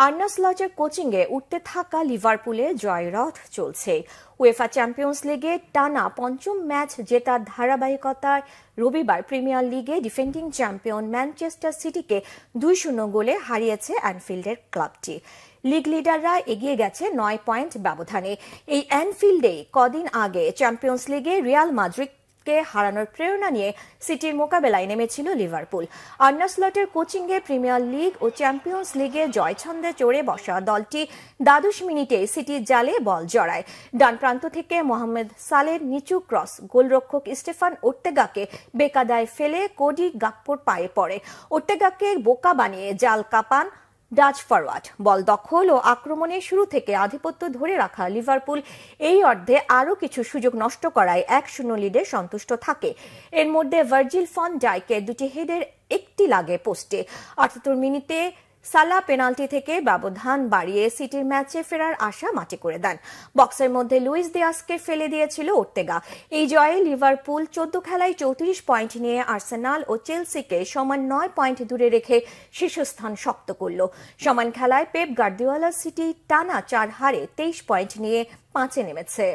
আর্নে স্লটের কোচিংয়ে উঠতে থাকা লিভারপুলে জয়রথ চলছে। উয়েফা চ্যাম্পিয়ন্স লিগে টানা পঞ্চম ম্যাচ জেতার ধারাবাহিকতায় রবিবার প্রিমিয়ার লিগে ডিফেন্ডিং চ্যাম্পিয়ন ম্যানচেস্টার সিটিকে 2-0 গোলে হারিয়েছে অ্যানফিল্ডের ক্লাবটি। লিগ লিডাররা এগিয়ে গেছে 9 পয়েন্ট ব্যবধানে। এই অ্যানফিল্ডেই কদিন আগে চ্যাম্পিয়ন্স লিগে রিয়াল মাদ্রিদ হারানোর প্রেরণা নিয়ে সিটির মোকাবেলায় নেমেছিল লিভারপুল। আর্নে স্লটের কোচিংয়ে প্রিমিয়ার লিগ ও চ্যাম্পিয়ন্স লিগে জয়ছন্দে চড়ে বসা দলটি দ্বাদশ মিনিটে সিটির জালে বল জড়ায়। ডান প্রান্ত থেকে মোহাম্মদ সালের নিচু ক্রস গোলরক্ষক স্টেফান ওর্তেগাকে বেকায়দায় ফেলে কোডি গাকপোর পায়ে পড়ে। ওর্তেগাকে বোকা বানিয়ে জাল কাপান ডাচ ফরওয়ার্ড। বল দখল ও আক্রমণে শুরু থেকে আধিপত্য ধরে রাখা লিভারপুল এই অর্ধে আরও কিছু সুযোগ নষ্ট করায় 1-0 লিডে সন্তুষ্ট থাকে। এর মধ্যে ভার্জিল ফন ডাইকের দুটি হেডের একটি লাগে পোস্টে। 78 মিনিটে সালাহ পেনাল্টি থেকে ব্যবধান বাড়িয়ে সিটির ম্যাচে ফেরার আশা মাটি করে দেন। বক্সের মধ্যে লুইস দিয়াসকে ফেলে দিয়েছিল ওর্তেগা। এই জয়ে লিভারপুল 14 খেলায় 34 পয়েন্ট নিয়ে আর্সেনাল ও চেলসিকে সমান 9 পয়েন্ট দূরে রেখে শীর্ষস্থান শক্ত করল। সমান খেলায় পেপ গার্দিওলা সিটি টানা 4 হারে 23 পয়েন্ট নিয়ে 5-এ নেমেছে।